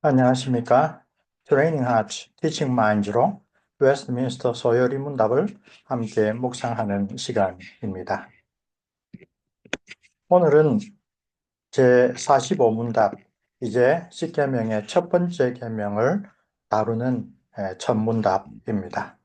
안녕하십니까? 트레이닝 하트 티칭 마인즈로 웨스트민스터 소요리 문답을 함께 묵상하는 시간입니다. 오늘은 제45문답, 이제 10계명의 첫 번째 계명을 다루는 첫 문답입니다.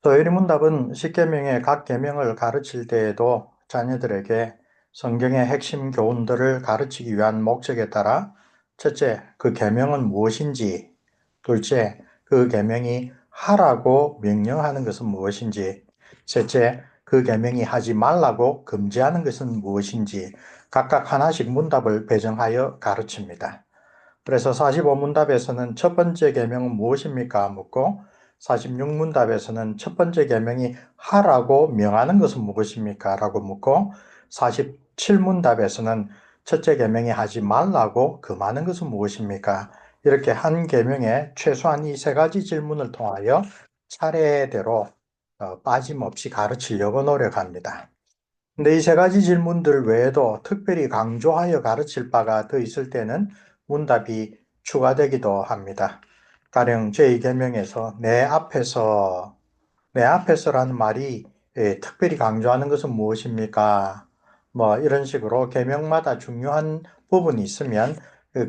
소요리 문답은 10계명의 각 계명을 가르칠 때에도 자녀들에게 성경의 핵심 교훈들을 가르치기 위한 목적에 따라 첫째, 그 계명은 무엇인지, 둘째, 그 계명이 하라고 명령하는 것은 무엇인지, 셋째, 그 계명이 하지 말라고 금지하는 것은 무엇인지 각각 하나씩 문답을 배정하여 가르칩니다. 그래서 45문답에서는 첫 번째 계명은 무엇입니까? 묻고 46문답에서는 첫 번째 계명이 하라고 명하는 것은 무엇입니까? 라고 묻고 47문답에서는 첫째 계명이 하지 말라고 금하는 것은 무엇입니까? 이렇게 한 계명에 최소한 이 세 가지 질문을 통하여 차례대로 빠짐없이 가르치려고 노력합니다. 근데 이 세 가지 질문들 외에도 특별히 강조하여 가르칠 바가 더 있을 때는 문답이 추가되기도 합니다. 가령 제2계명에서 내 앞에서라는 말이 특별히 강조하는 것은 무엇입니까? 뭐 이런 식으로 계명마다 중요한 부분이 있으면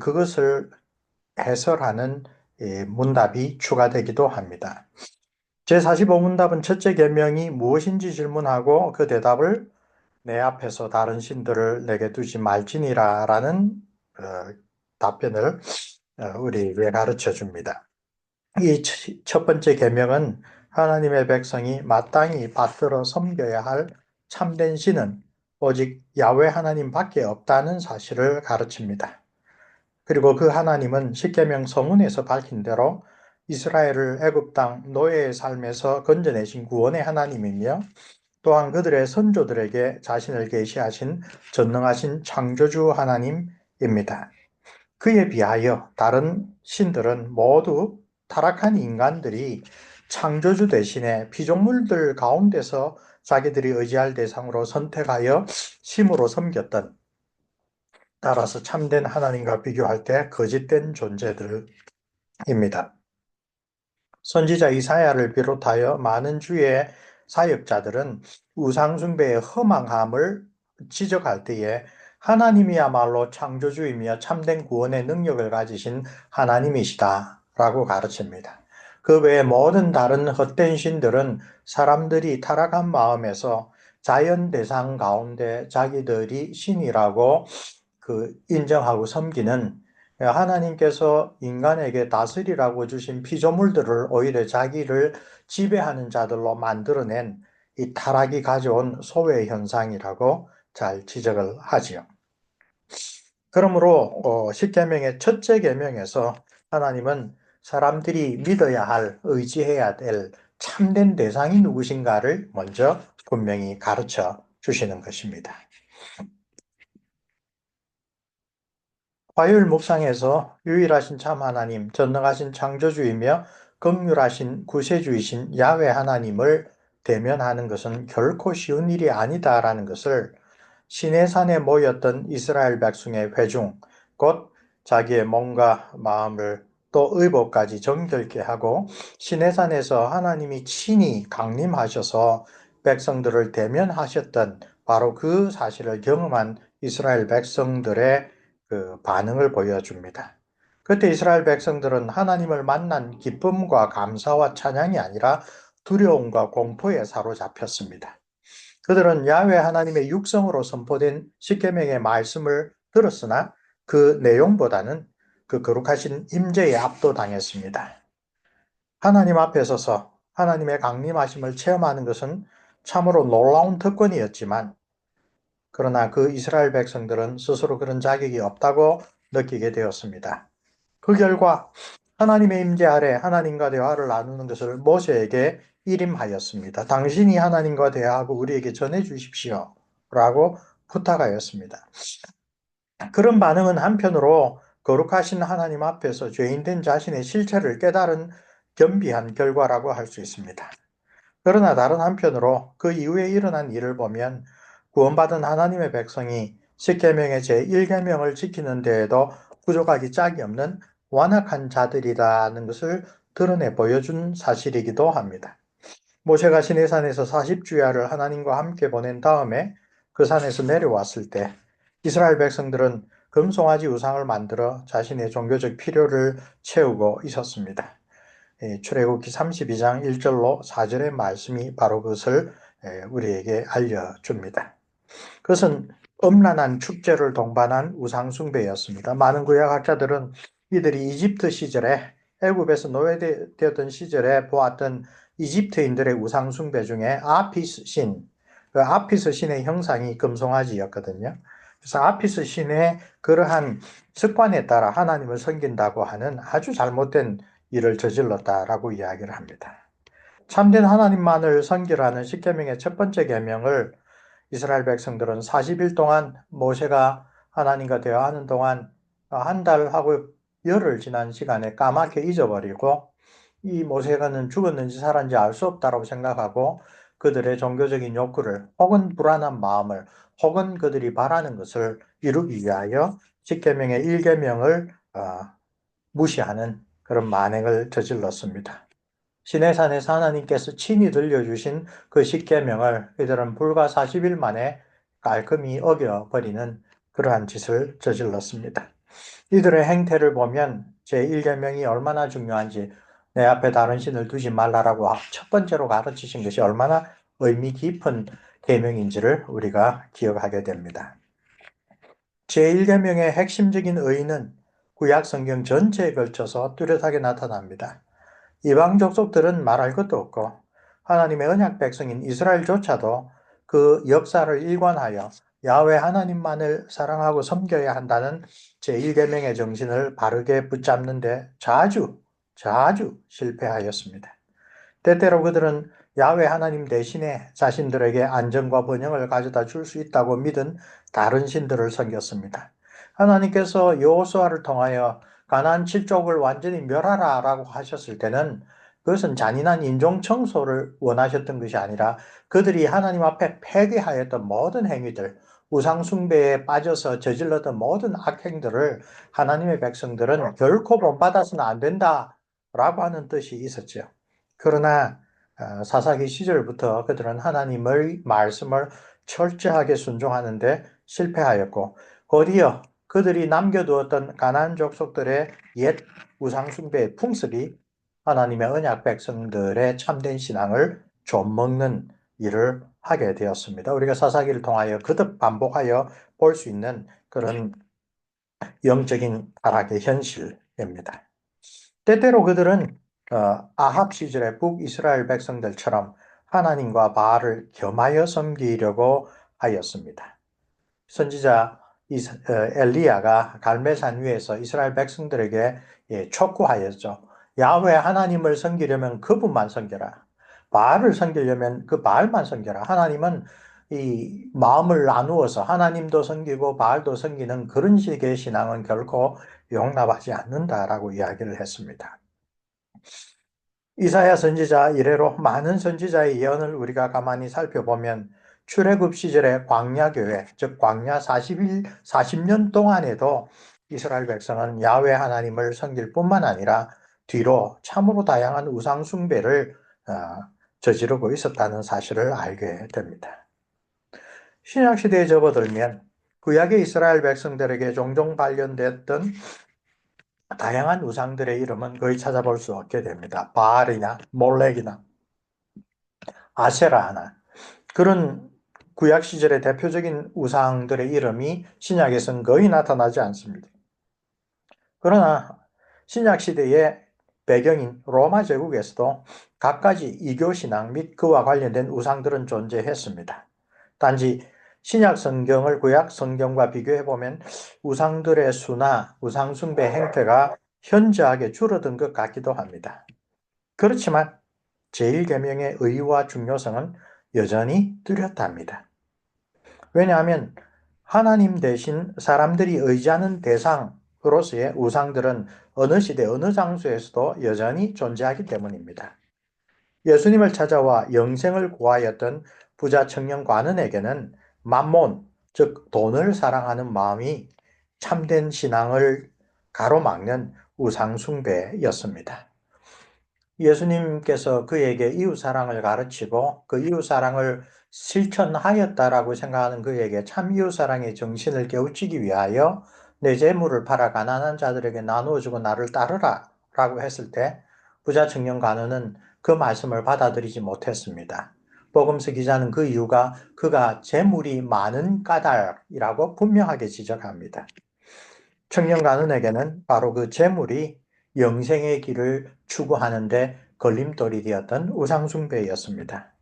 그것을 해설하는 문답이 추가되기도 합니다. 제45문답은 첫째 계명이 무엇인지 질문하고 그 대답을 내 앞에서 다른 신들을 내게 두지 말지니라 라는 답변을 우리에게 가르쳐 줍니다. 이 첫 번째 계명은 하나님의 백성이 마땅히 받들어 섬겨야 할 참된 신은 오직 야훼 하나님 밖에 없다는 사실을 가르칩니다. 그리고 그 하나님은 십계명 서문에서 밝힌 대로 이스라엘을 애굽 땅 노예의 삶에서 건져내신 구원의 하나님이며 또한 그들의 선조들에게 자신을 계시하신 전능하신 창조주 하나님입니다. 그에 비하여 다른 신들은 모두 타락한 인간들이 창조주 대신에 피조물들 가운데서 자기들이 의지할 대상으로 선택하여 심으로 섬겼던, 따라서 참된 하나님과 비교할 때 거짓된 존재들입니다. 선지자 이사야를 비롯하여 많은 주의 사역자들은 우상숭배의 허망함을 지적할 때에 하나님이야말로 창조주이며 참된 구원의 능력을 가지신 하나님이시다 라고 가르칩니다. 그 외에 모든 다른 헛된 신들은 사람들이 타락한 마음에서 자연 대상 가운데 자기들이 신이라고 인정하고 섬기는 하나님께서 인간에게 다스리라고 주신 피조물들을 오히려 자기를 지배하는 자들로 만들어낸 이 타락이 가져온 소외 현상이라고 잘 지적을 하지요. 그러므로 십계명의 첫째 계명에서 하나님은 사람들이 믿어야 할, 의지해야 될 참된 대상이 누구신가를 먼저 분명히 가르쳐 주시는 것입니다. 화요일 묵상에서 유일하신 참 하나님, 전능하신 창조주이며 긍휼하신 구세주이신 야훼 하나님을 대면하는 것은 결코 쉬운 일이 아니다라는 것을 시내산에 모였던 이스라엘 백성의 회중, 곧 자기의 몸과 마음을 또 의복까지 정결케 하고 시내산에서 하나님이 친히 강림하셔서 백성들을 대면하셨던 바로 그 사실을 경험한 이스라엘 백성들의 그 반응을 보여줍니다. 그때 이스라엘 백성들은 하나님을 만난 기쁨과 감사와 찬양이 아니라 두려움과 공포에 사로잡혔습니다. 그들은 야훼 하나님의 육성으로 선포된 십계명의 말씀을 들었으나 그 내용보다는 그 거룩하신 임재에 압도당했습니다. 하나님 앞에 서서 하나님의 강림하심을 체험하는 것은 참으로 놀라운 특권이었지만 그러나 그 이스라엘 백성들은 스스로 그런 자격이 없다고 느끼게 되었습니다. 그 결과 하나님의 임재 아래 하나님과 대화를 나누는 것을 모세에게 일임하였습니다. 당신이 하나님과 대화하고 우리에게 전해 주십시오 라고 부탁하였습니다. 그런 반응은 한편으로 거룩하신 하나님 앞에서 죄인된 자신의 실체를 깨달은 겸비한 결과라고 할 수 있습니다. 그러나 다른 한편으로 그 이후에 일어난 일을 보면 구원받은 하나님의 백성이 십계명의 제1계명을 지키는 데에도 부족하기 짝이 없는 완악한 자들이라는 것을 드러내 보여준 사실이기도 합니다. 모세가 시내산에서 40주야를 하나님과 함께 보낸 다음에 그 산에서 내려왔을 때 이스라엘 백성들은 금송아지 우상을 만들어 자신의 종교적 필요를 채우고 있었습니다. 출애굽기 32장 1절로 4절의 말씀이 바로 그것을 우리에게 알려줍니다. 그것은 음란한 축제를 동반한 우상숭배였습니다. 많은 구약학자들은 이들이 이집트 시절에 애굽에서 노예되었던 시절에 보았던 이집트인들의 우상숭배 중에 아피스 신, 그 아피스 신의 형상이 금송아지였거든요. 그래서 아피스 신의 그러한 습관에 따라 하나님을 섬긴다고 하는 아주 잘못된 일을 저질렀다라고 이야기를 합니다. 참된 하나님만을 섬기라는 십계명의 첫 번째 계명을 이스라엘 백성들은 40일 동안 모세가 하나님과 대화하는 동안 한 달하고 열흘 지난 시간에 까맣게 잊어버리고 이 모세가는 죽었는지 살았는지 알 수 없다고 생각하고 그들의 종교적인 욕구를 혹은 불안한 마음을 혹은 그들이 바라는 것을 이루기 위하여 십계명의 1계명을 무시하는 그런 만행을 저질렀습니다. 시내산에서 하나님께서 친히 들려주신 그 십계명을 이들은 불과 40일 만에 깔끔히 어겨버리는 그러한 짓을 저질렀습니다. 이들의 행태를 보면 제1계명이 얼마나 중요한지 내 앞에 다른 신을 두지 말라라고 첫 번째로 가르치신 것이 얼마나 의미 깊은 계명인지를 우리가 기억하게 됩니다. 제1계명의 핵심적인 의의는 구약 성경 전체에 걸쳐서 뚜렷하게 나타납니다. 이방 족속들은 말할 것도 없고 하나님의 언약 백성인 이스라엘조차도 그 역사를 일관하여 야훼 하나님만을 사랑하고 섬겨야 한다는 제1계명의 정신을 바르게 붙잡는데 자주 실패하였습니다. 때때로 그들은 야훼 하나님 대신에 자신들에게 안정과 번영을 가져다 줄 수 있다고 믿은 다른 신들을 섬겼습니다. 하나님께서 여호수아를 통하여 가나안 7족을 완전히 멸하라라고 하셨을 때는 그것은 잔인한 인종 청소를 원하셨던 것이 아니라 그들이 하나님 앞에 폐괴하였던 모든 행위들, 우상 숭배에 빠져서 저질렀던 모든 악행들을 하나님의 백성들은 결코 본받아서는 안 된다라고 하는 뜻이 있었죠. 그러나 사사기 시절부터 그들은 하나님의 말씀을 철저하게 순종하는데 실패하였고 곧이어 그들이 남겨두었던 가나안 족속들의 옛 우상숭배의 풍습이 하나님의 언약 백성들의 참된 신앙을 좀먹는 일을 하게 되었습니다. 우리가 사사기를 통하여 거듭 반복하여 볼 수 있는 그런 영적인 타락의 현실입니다. 때때로 그들은 아합 시절의 북이스라엘 백성들처럼 하나님과 바알을 겸하여 섬기려고 하였습니다. 선지자 엘리야가 갈멜산 위에서 이스라엘 백성들에게 촉구하였죠. 야훼 하나님을 섬기려면 그분만 섬겨라. 바알을 섬기려면 그 바알만 섬겨라. 하나님은 이 마음을 나누어서 하나님도 섬기고 바알도 섬기는 그런 식의 신앙은 결코 용납하지 않는다라고 이야기를 했습니다. 이사야 선지자 이래로 많은 선지자의 예언을 우리가 가만히 살펴보면 출애굽 시절의 광야교회, 즉 광야 40년 동안에도 이스라엘 백성은 야훼 하나님을 섬길 뿐만 아니라 뒤로 참으로 다양한 우상 숭배를 저지르고 있었다는 사실을 알게 됩니다. 신약 시대에 접어들면 구약의 이스라엘 백성들에게 종종 발견됐던 다양한 우상들의 이름은 거의 찾아볼 수 없게 됩니다. 바알이나 몰렉이나 아세라나 그런 구약 시절의 대표적인 우상들의 이름이 신약에서는 거의 나타나지 않습니다. 그러나 신약 시대의 배경인 로마 제국에서도 갖가지 이교 신앙 및 그와 관련된 우상들은 존재했습니다. 단지 신약 성경을 구약 성경과 비교해 보면 우상들의 수나 우상 숭배 행태가 현저하게 줄어든 것 같기도 합니다. 그렇지만 제1계명의 의의와 중요성은 여전히 뚜렷합니다. 왜냐하면 하나님 대신 사람들이 의지하는 대상으로서의 우상들은 어느 시대 어느 장소에서도 여전히 존재하기 때문입니다. 예수님을 찾아와 영생을 구하였던 부자 청년 관원에게는 맘몬, 즉 돈을 사랑하는 마음이 참된 신앙을 가로막는 우상숭배였습니다. 예수님께서 그에게 이웃사랑을 가르치고 그 이웃사랑을 실천하였다라고 생각하는 그에게 참 이웃사랑의 정신을 깨우치기 위하여 내 재물을 팔아 가난한 자들에게 나누어 주고 나를 따르라 라고 했을 때 부자 청년 간호는 그 말씀을 받아들이지 못했습니다. 복음서 기자는 그 이유가 그가 재물이 많은 까닭이라고 분명하게 지적합니다. 청년 간호에게는 바로 그 재물이 영생의 길을 추구하는데 걸림돌이 되었던 우상숭배였습니다.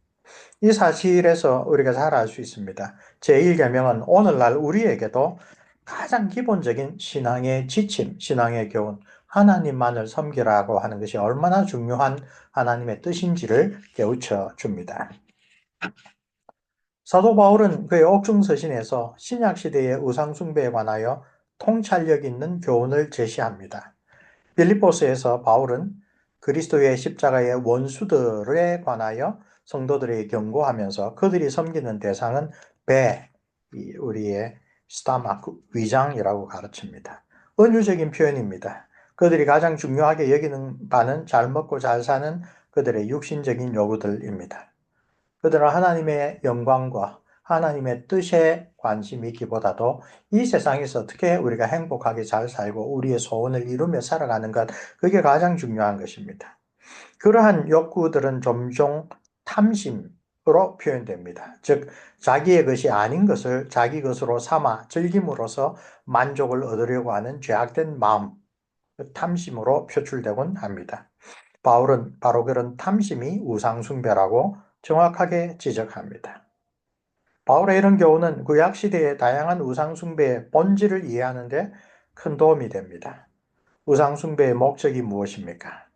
이 사실에서 우리가 잘 알 수 있습니다. 제1계명은 오늘날 우리에게도 가장 기본적인 신앙의 지침, 신앙의 교훈, 하나님만을 섬기라고 하는 것이 얼마나 중요한 하나님의 뜻인지를 깨우쳐 줍니다. 사도 바울은 그의 옥중서신에서 신약시대의 우상숭배에 관하여 통찰력 있는 교훈을 제시합니다. 빌립보스에서 바울은 그리스도의 십자가의 원수들에 관하여 성도들에게 경고하면서 그들이 섬기는 대상은 배, 우리의 스타마크, 위장이라고 가르칩니다. 은유적인 표현입니다. 그들이 가장 중요하게 여기는 바는 잘 먹고 잘 사는 그들의 육신적인 요구들입니다. 그들은 하나님의 영광과 하나님의 뜻에 관심이 있기보다도 이 세상에서 어떻게 우리가 행복하게 잘 살고 우리의 소원을 이루며 살아가는 것, 그게 가장 중요한 것입니다. 그러한 욕구들은 종종 탐심으로 표현됩니다. 즉, 자기의 것이 아닌 것을 자기 것으로 삼아 즐김으로써 만족을 얻으려고 하는 죄악된 마음, 탐심으로 표출되곤 합니다. 바울은 바로 그런 탐심이 우상숭배라고 정확하게 지적합니다. 바울의 이런 교훈은 구약시대의 다양한 우상숭배의 본질을 이해하는 데 큰 도움이 됩니다. 우상숭배의 목적이 무엇입니까?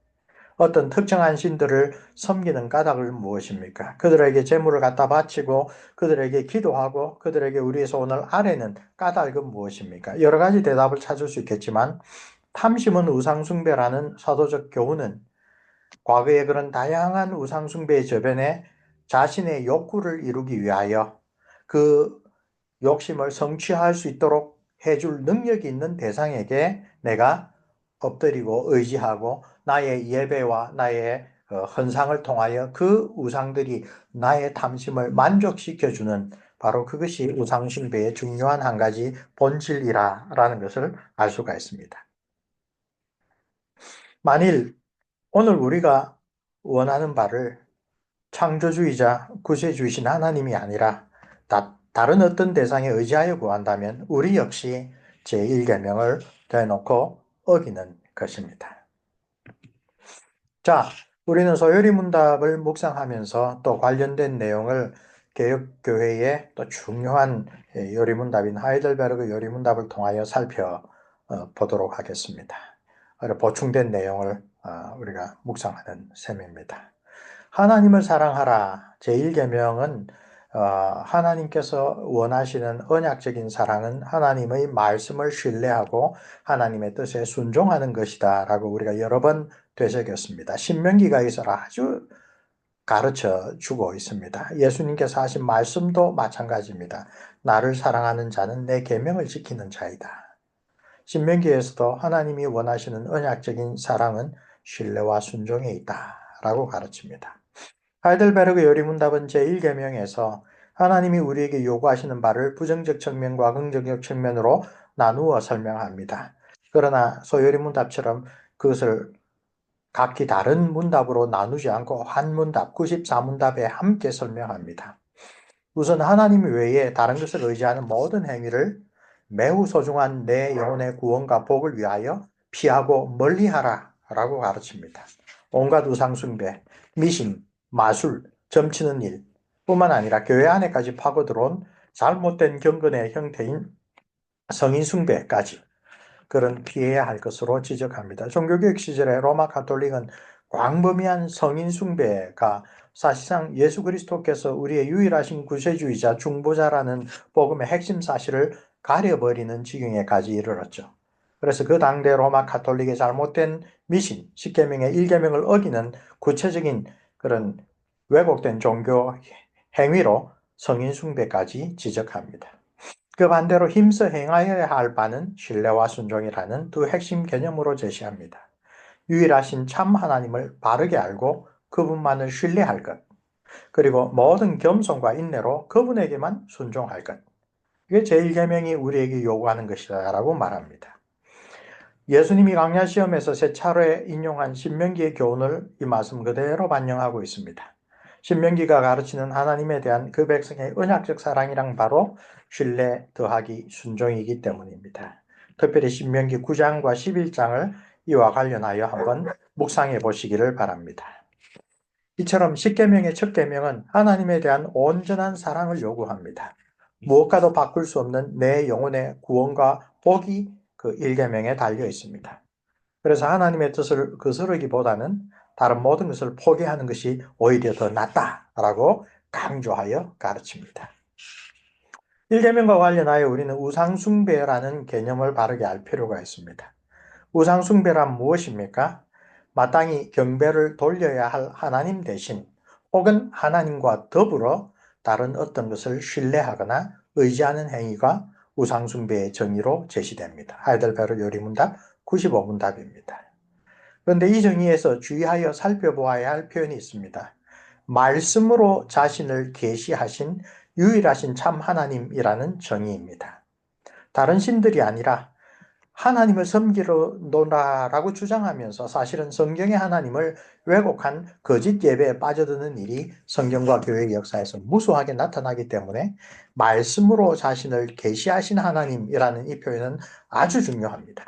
어떤 특정한 신들을 섬기는 까닭은 무엇입니까? 그들에게 재물을 갖다 바치고 그들에게 기도하고 그들에게 우리의 소원을 아뢰는 까닭은 무엇입니까? 여러 가지 대답을 찾을 수 있겠지만 탐심은 우상숭배라는 사도적 교훈은 과거의 그런 다양한 우상숭배의 저변에 자신의 욕구를 이루기 위하여 그 욕심을 성취할 수 있도록 해줄 능력이 있는 대상에게 내가 엎드리고 의지하고 나의 예배와 나의 헌상을 통하여 그 우상들이 나의 탐심을 만족시켜주는 바로 그것이 우상숭배의 중요한 한 가지 본질이라는 것을 알 수가 있습니다. 만일 오늘 우리가 원하는 바를 창조주이자 구세주이신 하나님이 아니라 다른 어떤 대상에 의지하여 구한다면 우리 역시 제1계명을 대놓고 어기는 것입니다. 자, 우리는 소요리 문답을 묵상하면서 또 관련된 내용을 개혁교회의 또 중요한 요리문답인 하이델베르그 요리문답을 통하여 살펴보도록 하겠습니다. 보충된 내용을 우리가 묵상하는 셈입니다. 하나님을 사랑하라. 제1계명은 하나님께서 원하시는 언약적인 사랑은 하나님의 말씀을 신뢰하고 하나님의 뜻에 순종하는 것이다 라고 우리가 여러 번 되새겼습니다. 신명기가 있어 아주 가르쳐 주고 있습니다. 예수님께서 하신 말씀도 마찬가지입니다. 나를 사랑하는 자는 내 계명을 지키는 자이다. 신명기에서도 하나님이 원하시는 언약적인 사랑은 신뢰와 순종에 있다 라고 가르칩니다. 하이델베르그 요리문답은 제1계명에서 하나님이 우리에게 요구하시는 바를 부정적 측면과 긍정적 측면으로 나누어 설명합니다. 그러나 소요리문답처럼 그것을 각기 다른 문답으로 나누지 않고 한 문답, 94문답에 함께 설명합니다. 우선 하나님 외에 다른 것을 의지하는 모든 행위를 매우 소중한 내 영혼의 구원과 복을 위하여 피하고 멀리하라 라고 가르칩니다. 온갖 우상숭배, 미신, 마술, 점치는 일 뿐만 아니라 교회 안에까지 파고들어온 잘못된 경건의 형태인 성인숭배까지 그런 피해야 할 것으로 지적합니다. 종교개혁 시절에 로마 가톨릭은 광범위한 성인숭배가 사실상 예수 그리스도께서 우리의 유일하신 구세주이자 중보자라는 복음의 핵심 사실을 가려버리는 지경에까지 이르렀죠. 그래서 그 당대 로마 가톨릭의 잘못된 미신, 10계명의 1계명을 어기는 구체적인 그런 왜곡된 종교 행위로 성인숭배까지 지적합니다. 그 반대로 힘써 행하여야 할 바는 신뢰와 순종이라는 두 핵심 개념으로 제시합니다. 유일하신 참 하나님을 바르게 알고 그분만을 신뢰할 것, 그리고 모든 겸손과 인내로 그분에게만 순종할 것. 이게 제1계명이 우리에게 요구하는 것이다라고 말합니다. 예수님이 강야 시험에서 세 차례 인용한 신명기의 교훈을 이 말씀 그대로 반영하고 있습니다. 신명기가 가르치는 하나님에 대한 그 백성의 언약적 사랑이랑 바로 신뢰 더하기 순종이기 때문입니다. 특별히 신명기 9장과 11장을 이와 관련하여 한번 묵상해 보시기를 바랍니다. 이처럼 십계명의 첫 계명은 하나님에 대한 온전한 사랑을 요구합니다. 무엇과도 바꿀 수 없는 내 영혼의 구원과 복이 그 1계명에 달려 있습니다. 그래서 하나님의 뜻을 거스르기보다는 다른 모든 것을 포기하는 것이 오히려 더 낫다라고 강조하여 가르칩니다. 1계명과 관련하여 우리는 우상숭배라는 개념을 바르게 알 필요가 있습니다. 우상숭배란 무엇입니까? 마땅히 경배를 돌려야 할 하나님 대신 혹은 하나님과 더불어 다른 어떤 것을 신뢰하거나 의지하는 행위가 우상숭배의 정의로 제시됩니다. 하이델베르 요리문답 95문답입니다. 그런데 이 정의에서 주의하여 살펴보아야 할 표현이 있습니다. 말씀으로 자신을 계시하신 유일하신 참 하나님이라는 정의입니다. 다른 신들이 아니라 하나님을 섬기노라라고 주장하면서 사실은 성경의 하나님을 왜곡한 거짓 예배에 빠져드는 일이 성경과 교회의 역사에서 무수하게 나타나기 때문에 말씀으로 자신을 계시하신 하나님이라는 이 표현은 아주 중요합니다.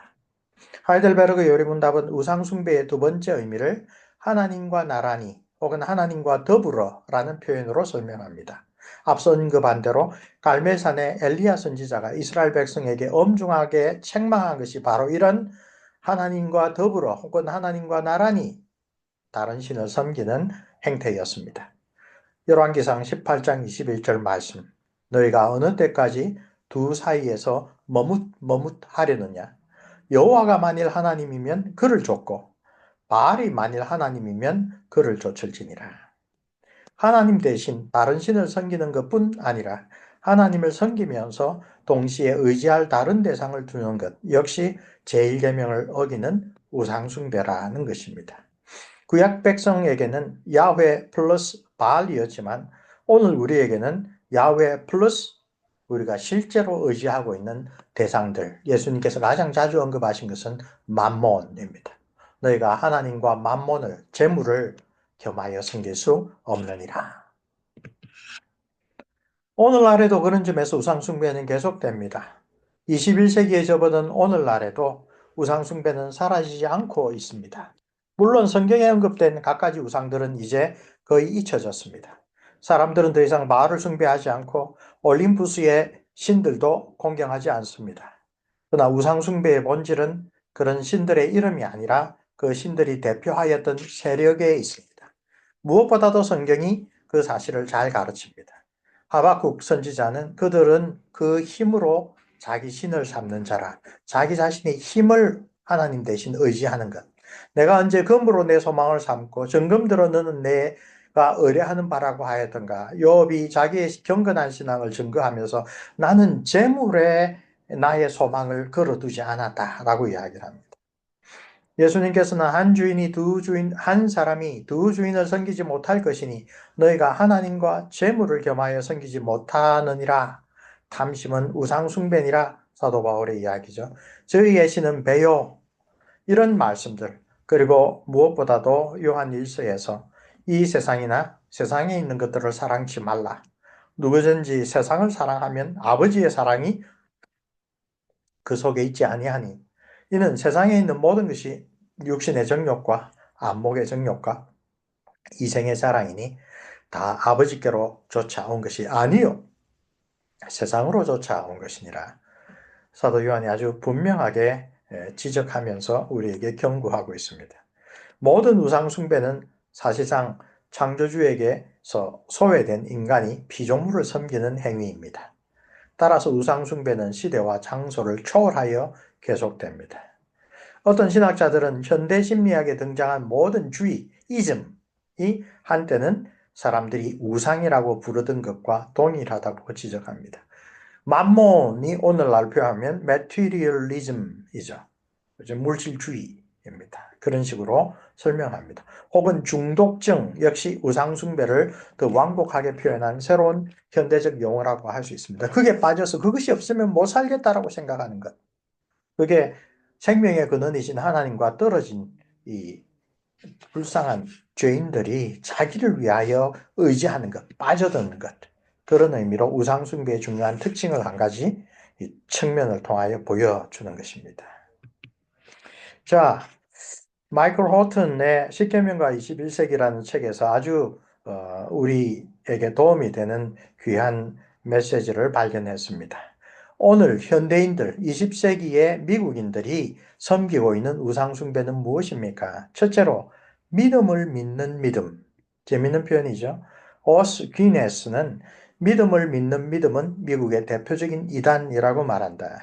하이델베르그 요리문답은 우상숭배의 두 번째 의미를 하나님과 나란히 혹은 하나님과 더불어라는 표현으로 설명합니다. 앞선 그 반대로 갈멜산의 엘리야 선지자가 이스라엘 백성에게 엄중하게 책망한 것이 바로 이런 하나님과 더불어 혹은 하나님과 나란히 다른 신을 섬기는 행태였습니다. 열왕기상 18장 21절 말씀, 너희가 어느 때까지 두 사이에서 머뭇하려느냐. 여호와가 만일 하나님이면 그를 좇고 바알이 만일 하나님이면 그를 좇을지니라. 하나님 대신 다른 신을 섬기는 것뿐 아니라 하나님을 섬기면서 동시에 의지할 다른 대상을 두는 것 역시 제1계명을 어기는 우상숭배라는 것입니다. 구약 백성에게는 야훼 플러스 바알이었지만 오늘 우리에게는 야훼 플러스 우리가 실제로 의지하고 있는 대상들, 예수님께서 가장 자주 언급하신 것은 맘몬입니다. 너희가 하나님과 맘몬을, 재물을 겸하여 섬길 수 없느니라. 오늘날에도 그런 점에서 우상숭배는 계속됩니다. 21세기에 접어든 오늘날에도 우상숭배는 사라지지 않고 있습니다. 물론 성경에 언급된 갖가지 우상들은 이제 거의 잊혀졌습니다. 사람들은 더 이상 바알을 숭배하지 않고 올림푸스의 신들도 공경하지 않습니다. 그러나 우상숭배의 본질은 그런 신들의 이름이 아니라 그 신들이 대표하였던 세력에 있습니다. 무엇보다도 성경이 그 사실을 잘 가르칩니다. 하박국 선지자는 그들은 그 힘으로 자기 신을 삼는 자라, 자기 자신의 힘을 하나님 대신 의지하는 것. 내가 언제 금으로 내 소망을 삼고 정금들어 너는 내가 의뢰하는 바라고 하였던가. 욥이 자기의 경건한 신앙을 증거하면서 나는 재물에 나의 소망을 걸어두지 않았다라고 이야기를 합니다. 예수님께서는 한 사람이 두 주인을 섬기지 못할 것이니 너희가 하나님과 재물을 겸하여 섬기지 못하느니라. 탐심은 우상숭배니라. 사도 바울의 이야기죠. 저희의 신은 배요. 이런 말씀들, 그리고 무엇보다도 요한 1서에서 이 세상이나 세상에 있는 것들을 사랑치 말라. 누구든지 세상을 사랑하면 아버지의 사랑이 그 속에 있지 아니하니 이는 세상에 있는 모든 것이 육신의 정욕과 안목의 정욕과 이생의 자랑이니 다 아버지께로 쫓아온 것이 아니요 세상으로 쫓아온 것이니라. 사도 요한이 아주 분명하게 지적하면서 우리에게 경고하고 있습니다. 모든 우상 숭배는 사실상 창조주에게서 소외된 인간이 피조물을 섬기는 행위입니다. 따라서 우상 숭배는 시대와 장소를 초월하여 계속됩니다. 어떤 신학자들은 현대 심리학에 등장한 모든 주의, 이즘이 한때는 사람들이 우상이라고 부르던 것과 동일하다고 지적합니다. 만몬이 오늘날 표현하면 materialism이죠. 그죠? 물질주의입니다. 그런 식으로 설명합니다. 혹은 중독증 역시 우상숭배를 더 완곡하게 표현한 새로운 현대적 용어라고 할 수 있습니다. 그게 빠져서 그것이 없으면 못 살겠다라고 생각하는 것. 그게 생명의 근원이신 하나님과 떨어진 이 불쌍한 죄인들이 자기를 위하여 의지하는 것, 빠져드는 것. 그런 의미로 우상숭배의 중요한 특징을 한 가지 이 측면을 통하여 보여주는 것입니다. 자, 마이클 호튼의 십계명과 21세기라는 책에서 아주 우리에게 도움이 되는 귀한 메시지를 발견했습니다. 오늘 현대인들, 20세기의 미국인들이 섬기고 있는 우상숭배는 무엇입니까? 첫째로 믿음을 믿는 믿음. 재밌는 표현이죠. 오스 귀네스는 믿음을 믿는 믿음은 미국의 대표적인 이단이라고 말한다.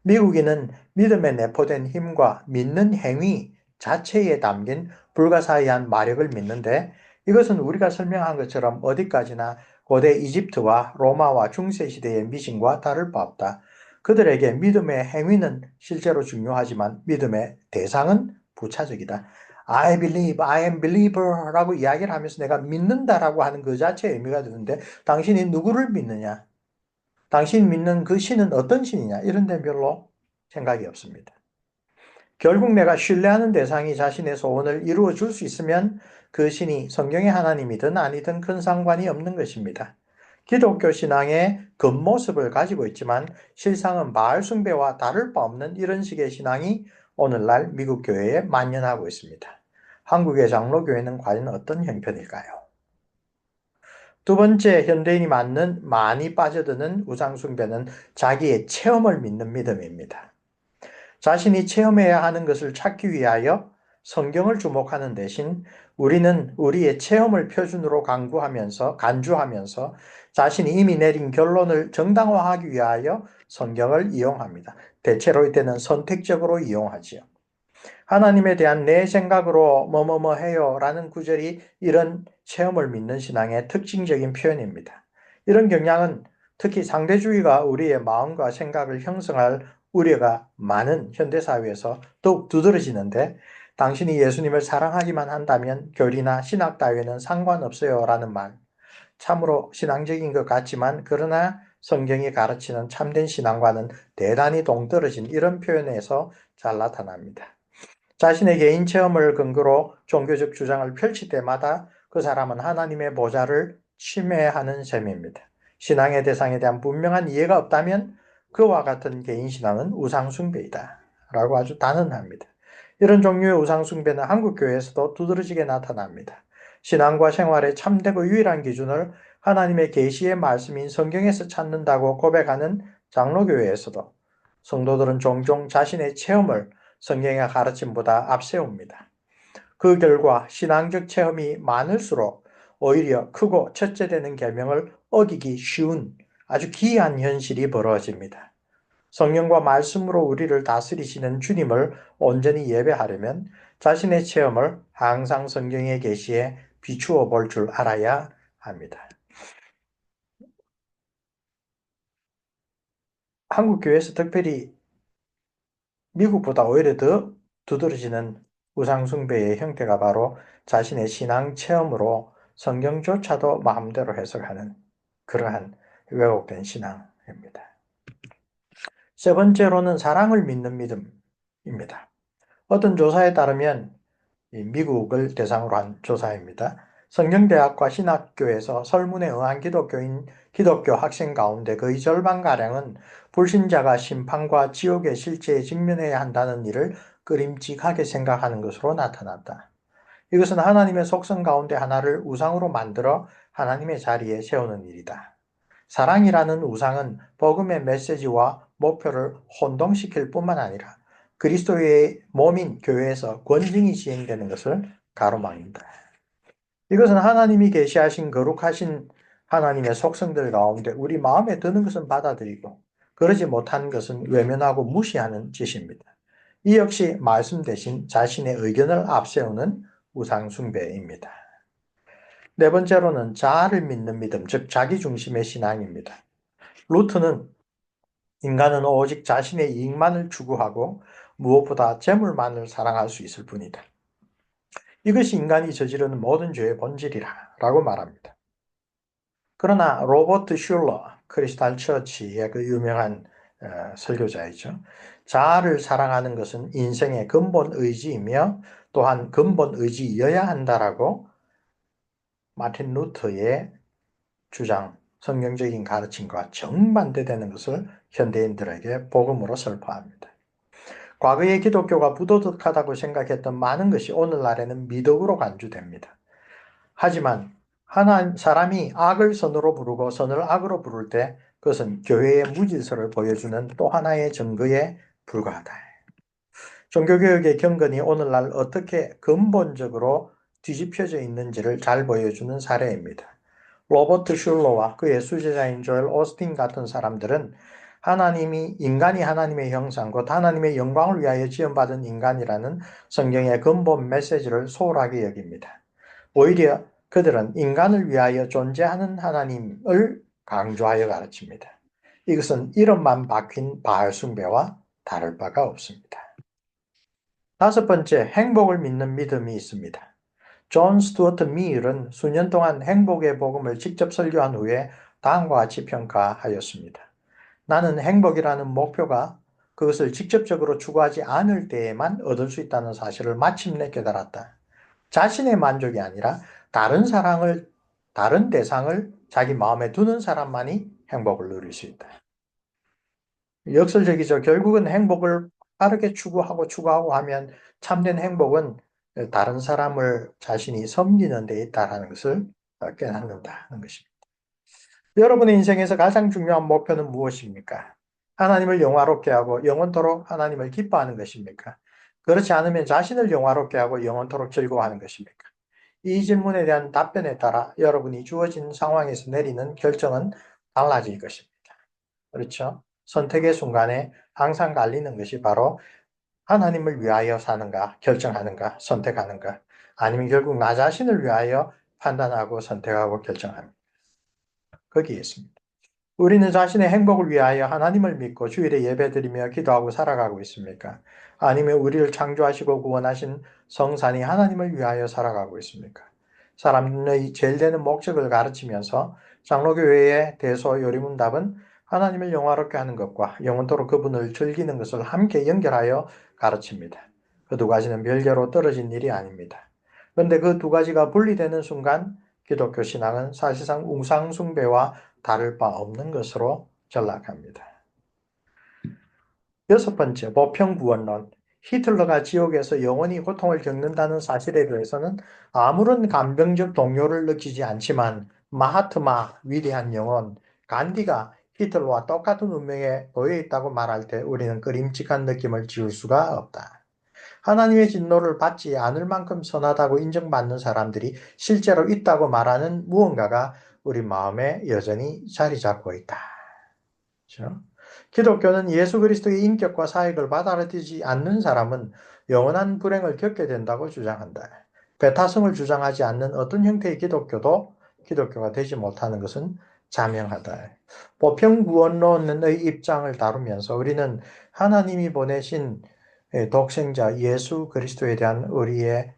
미국인은 믿음에 내포된 힘과 믿는 행위 자체에 담긴 불가사의한 마력을 믿는데 이것은 우리가 설명한 것처럼 어디까지나 고대 이집트와 로마와 중세시대의 미신과 다를 바 없다. 그들에게 믿음의 행위는 실제로 중요하지만 믿음의 대상은 부차적이다. I believe, I am believer 라고 이야기를 하면서 내가 믿는다라고 하는 그 자체의 의미가 드는데 당신이 누구를 믿느냐? 당신 믿는 그 신은 어떤 신이냐? 이런 데 별로 생각이 없습니다. 결국 내가 신뢰하는 대상이 자신의 소원을 이루어 줄 수 있으면 그 신이 성경의 하나님이든 아니든 큰 상관이 없는 것입니다. 기독교 신앙의 겉모습을 가지고 있지만 실상은 바알 숭배와 다를 바 없는 이런 식의 신앙이 오늘날 미국 교회에 만연하고 있습니다. 한국의 장로교회는 과연 어떤 형편일까요? 두 번째, 현대인이 많이 빠져드는 우상숭배는 자기의 체험을 믿는 믿음입니다. 자신이 체험해야 하는 것을 찾기 위하여 성경을 주목하는 대신 우리는 우리의 체험을 표준으로 간주하면서 자신이 이미 내린 결론을 정당화하기 위하여 성경을 이용합니다. 대체로 이때는 선택적으로 이용하지요. 하나님에 대한 내 생각으로 뭐뭐뭐 해요 라는 구절이 이런 체험을 믿는 신앙의 특징적인 표현입니다. 이런 경향은 특히 상대주의가 우리의 마음과 생각을 형성할 우려가 많은 현대사회에서 더욱 두드러지는데 당신이 예수님을 사랑하기만 한다면 교리나 신학 따위는 상관없어요 라는 말 참으로 신앙적인 것 같지만 그러나 성경이 가르치는 참된 신앙과는 대단히 동떨어진 이런 표현에서 잘 나타납니다. 자신의 개인 체험을 근거로 종교적 주장을 펼칠 때마다 그 사람은 하나님의 보좌를 침해하는 셈입니다. 신앙의 대상에 대한 분명한 이해가 없다면 그와 같은 개인 신앙은 우상숭배이다 라고 아주 단언합니다. 이런 종류의 우상숭배는 한국교회에서도 두드러지게 나타납니다. 신앙과 생활의 참되고 유일한 기준을 하나님의 계시의 말씀인 성경에서 찾는다고 고백하는 장로교회에서도 성도들은 종종 자신의 체험을 성경의 가르침보다 앞세웁니다. 그 결과 신앙적 체험이 많을수록 오히려 크고 첫째되는 계명을 어기기 쉬운 아주 기이한 현실이 벌어집니다. 성령과 말씀으로 우리를 다스리시는 주님을 온전히 예배하려면 자신의 체험을 항상 성경의 계시에 비추어 볼 줄 알아야 합니다. 한국 교회에서 특별히 미국보다 오히려 더 두드러지는 우상숭배의 형태가 바로 자신의 신앙 체험으로 성경조차도 마음대로 해석하는 그러한 왜곡된 신앙입니다. 세 번째로는 사랑을 믿는 믿음입니다. 어떤 조사에 따르면 미국을 대상으로 한 조사입니다. 성경대학과 신학교에서 설문에 응한 기독교 학생 가운데 거의 절반가량은 불신자가 심판과 지옥의 실체에 직면해야 한다는 일을 끄림직하게 생각하는 것으로 나타났다. 이것은 하나님의 속성 가운데 하나를 우상으로 만들어 하나님의 자리에 세우는 일이다. 사랑이라는 우상은 복음의 메시지와 목표를 혼동시킬 뿐만 아니라 그리스도의 몸인 교회에서 권징이 시행되는 것을 가로막는다. 이것은 하나님이 계시하신 거룩하신 하나님의 속성들 가운데 우리 마음에 드는 것은 받아들이고 그러지 못하는 것은 외면하고 무시하는 짓입니다. 이 역시 말씀 대신 자신의 의견을 앞세우는 우상숭배입니다. 네 번째로는 자아를 믿는 믿음, 즉 자기 중심의 신앙입니다. 루트는 인간은 오직 자신의 이익만을 추구하고 무엇보다 재물만을 사랑할 수 있을 뿐이다. 이것이 인간이 저지르는 모든 죄의 본질이라고 말합니다. 그러나 로버트 슐러, 크리스탈 처치의 그 유명한 설교자이죠. 자아를 사랑하는 것은 인생의 근본 의지이며 또한 근본 의지여야 한다라고 마틴 루터의 주장, 성경적인 가르침과 정반대되는 것을 현대인들에게 복음으로 설파합니다. 과거의 기독교가 부도덕하다고 생각했던 많은 것이 오늘날에는 미덕으로 간주됩니다. 하지만 사람이 악을 선으로 부르고 선을 악으로 부를 때 그것은 교회의 무질서를 보여주는 또 하나의 증거에 불과하다. 종교개혁의 경건이 오늘날 어떻게 근본적으로 뒤집혀져 있는지를 잘 보여주는 사례입니다. 로버트 슐러와 그의 수제자인 조엘 오스틴 같은 사람들은 인간이 하나님의 형상, 곧 하나님의 영광을 위하여 지음받은 인간이라는 성경의 근본 메시지를 소홀하게 여깁니다. 오히려 그들은 인간을 위하여 존재하는 하나님을 강조하여 가르칩니다. 이것은 이름만 박힌 바알 숭배와 다를 바가 없습니다. 다섯 번째, 행복을 믿는 믿음이 있습니다. 존 스튜어트 밀은 수년 동안 행복의 복음을 직접 설교한 후에 다음과 같이 평가하였습니다. 나는 행복이라는 목표가 그것을 직접적으로 추구하지 않을 때에만 얻을 수 있다는 사실을 마침내 깨달았다. 자신의 만족이 아니라 다른 대상을 자기 마음에 두는 사람만이 행복을 누릴 수 있다. 역설적이죠. 결국은 행복을 빠르게 추구하고 하면 참된 행복은 다른 사람을 자신이 섬기는 데 있다는 것을 깨닫는다는 것입니다. 여러분의 인생에서 가장 중요한 목표는 무엇입니까? 하나님을 영화롭게 하고 영원토록 하나님을 기뻐하는 것입니까? 그렇지 않으면 자신을 영화롭게 하고 영원토록 즐거워하는 것입니까? 이 질문에 대한 답변에 따라 여러분이 주어진 상황에서 내리는 결정은 달라질 것입니다. 그렇죠? 선택의 순간에 항상 갈리는 것이 바로 하나님을 위하여 사는가, 결정하는가, 선택하는가, 아니면 결국 나 자신을 위하여 판단하고 선택하고 결정합니다. 거기에 있습니다. 우리는 자신의 행복을 위하여 하나님을 믿고 주일에 예배드리며 기도하고 살아가고 있습니까? 아니면 우리를 창조하시고 구원하신 성산이 하나님을 위하여 살아가고 있습니까? 사람의 제일 되는 목적을 가르치면서 장로교회의 대소 요리문답은 하나님을 영화롭게 하는 것과 영원토록 그분을 즐기는 것을 함께 연결하여 가르칩니다. 그 두 가지는 별개로 떨어진 일이 아닙니다. 그런데 그 두 가지가 분리되는 순간 기독교 신앙은 사실상 우상숭배와 다를 바 없는 것으로 전락합니다. 여섯 번째, 보편구원론. 히틀러가 지옥에서 영원히 고통을 겪는다는 사실에 대해서는 아무런 감정적 동요를 느끼지 않지만 마하트마, 위대한 영혼, 간디가 히틀러와 똑같은 운명에 놓여 있다고 말할 때 우리는 끄림칙한 느낌을 지울 수가 없다. 하나님의 진노를 받지 않을 만큼 선하다고 인정받는 사람들이 실제로 있다고 말하는 무언가가 우리 마음에 여전히 자리 잡고 있다. 그렇죠? 기독교는 예수 그리스도의 인격과 사역을 받아들이지 않는 사람은 영원한 불행을 겪게 된다고 주장한다. 배타성을 주장하지 않는 어떤 형태의 기독교도 기독교가 되지 못하는 것은 자명하다. 보편구원론의 입장을 다루면서 우리는 하나님이 보내신 독생자 예수 그리스도에 대한 우리의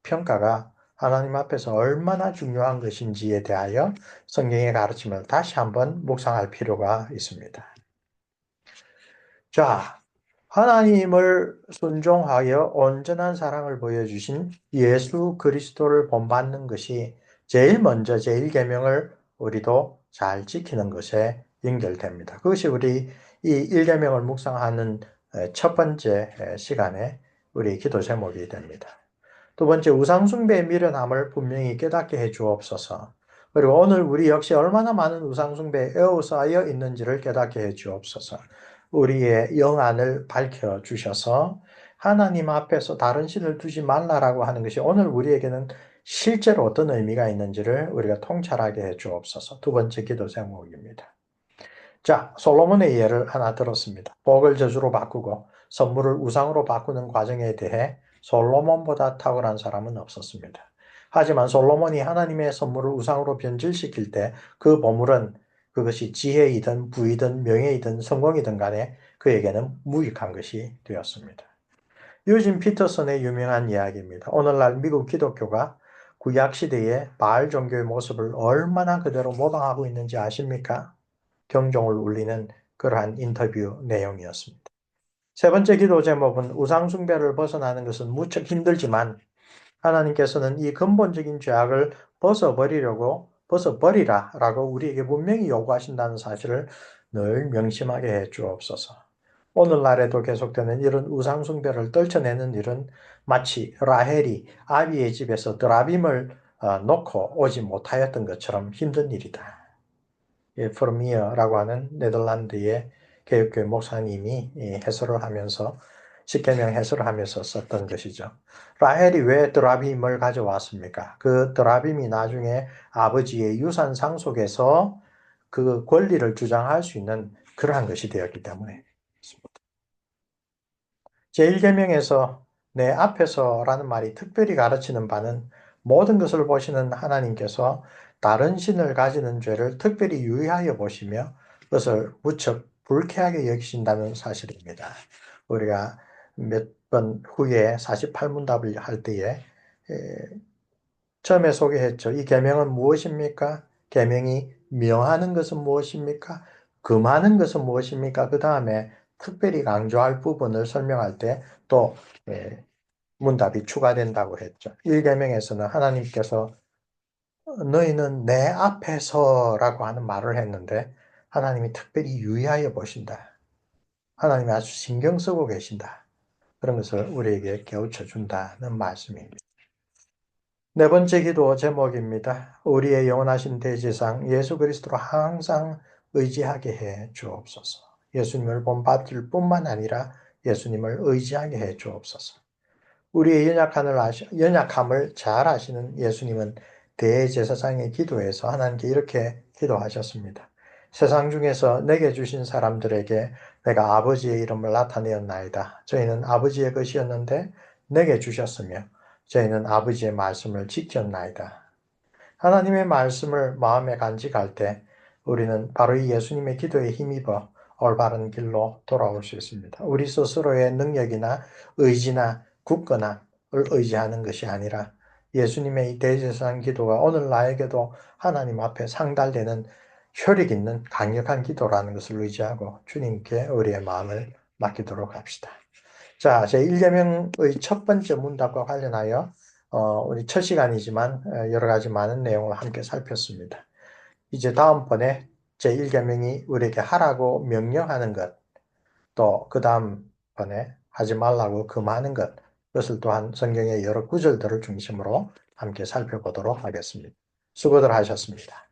평가가 하나님 앞에서 얼마나 중요한 것인지에 대하여 성경의 가르침을 다시 한번 묵상할 필요가 있습니다. 자, 하나님을 순종하여 온전한 사랑을 보여주신 예수 그리스도를 본받는 것이 제일 먼저 제1계명을 우리도 잘 지키는 것에 연결됩니다. 그것이 우리 이 1계명을 묵상하는 첫 번째 시간에 우리 기도 제목이 됩니다. 두 번째, 우상숭배의 미련함을 분명히 깨닫게 해 주옵소서. 그리고 오늘 우리 역시 얼마나 많은 우상숭배에 에워싸여 있는지를 깨닫게 해 주옵소서. 우리의 영안을 밝혀 주셔서 하나님 앞에서 다른 신을 두지 말라라고 하는 것이 오늘 우리에게는 실제로 어떤 의미가 있는지를 우리가 통찰하게 해 주옵소서. 두 번째 기도 제목입니다. 자, 솔로몬의 예를 하나 들었습니다. 복을 저주로 바꾸고 선물을 우상으로 바꾸는 과정에 대해 솔로몬보다 탁월한 사람은 없었습니다. 하지만 솔로몬이 하나님의 선물을 우상으로 변질시킬 때 그 보물은 그것이 지혜이든 부이든 명예이든 성공이든 간에 그에게는 무익한 것이 되었습니다. 유진 피터슨의 유명한 이야기입니다. 오늘날 미국 기독교가 구약시대의 바알 종교의 모습을 얼마나 그대로 모방하고 있는지 아십니까? 경종을 울리는 그러한 인터뷰 내용이었습니다. 세 번째 기도 제목은 우상숭배를 벗어나는 것은 무척 힘들지만 하나님께서는 이 근본적인 죄악을 벗어버리라 라고 우리에게 분명히 요구하신다는 사실을 늘 명심하게 해 주옵소서. 오늘날에도 계속되는 이런 우상숭배를 떨쳐내는 일은 마치 라헬이 아비의 집에서 드라빔을 놓고 오지 못하였던 것처럼 힘든 일이다. 프르미어라고 하는 네덜란드의 개혁교회 목사님이 해설을 하면서 십계명 해설을 하면서 썼던 것이죠. 라헬이 왜 드라빔을 가져왔습니까? 그 드라빔이 나중에 아버지의 유산 상속에서 그 권리를 주장할 수 있는 그러한 것이 되었기 때문에. 제1계명에서 내 앞에서라는 말이 특별히 가르치는 바는 모든 것을 보시는 하나님께서 다른 신을 가지는 죄를 특별히 유의하여 보시며 그것을 무척 불쾌하게 여기신다는 사실입니다. 우리가 몇 번 후에 48문답을 할 때에 처음에 소개했죠. 이 계명은 무엇입니까? 계명이 명하는 것은 무엇입니까? 금하는 것은 무엇입니까? 그 다음에 특별히 강조할 부분을 설명할 때 또 문답이 추가된다고 했죠. 1계명에서는 하나님께서 너희는 내 앞에서라고 하는 말을 했는데 하나님이 특별히 유의하여 보신다. 하나님이 아주 신경 쓰고 계신다. 그런 것을 우리에게 깨우쳐 준다는 말씀입니다. 네 번째 기도 제목입니다. 우리의 영원하신 대제상 예수 그리스도로 항상 의지하게 해 주옵소서. 예수님을 본받을 뿐만 아니라 예수님을 의지하게 해 주옵소서. 우리의 연약함을 잘 아시는 예수님은 대제사장의 기도에서 하나님께 이렇게 기도하셨습니다. 세상 중에서 내게 주신 사람들에게 내가 아버지의 이름을 나타내었나이다. 저희는 아버지의 것이었는데 내게 주셨으며 저희는 아버지의 말씀을 지켰나이다. 하나님의 말씀을 마음에 간직할 때 우리는 바로 이 예수님의 기도에 힘입어 올바른 길로 돌아올 수 있습니다. 우리 스스로의 능력이나 의지나 굳건함을 의지하는 것이 아니라 예수님의 이 대제사장 기도가 오늘 나에게도 하나님 앞에 상달되는 효력 있는 강력한 기도라는 것을 의지하고 주님께 우리의 마음을 맡기도록 합시다. 자, 제1계명의 첫 번째 문답과 관련하여 우리 첫 시간이지만 여러 가지 많은 내용을 함께 살폈습니다. 이제 다음번에 제1계명이 우리에게 하라고 명령하는 것, 또 그 다음번에 하지 말라고 금하는 것, 그것을 또한 성경의 여러 구절들을 중심으로 함께 살펴보도록 하겠습니다. 수고들 하셨습니다.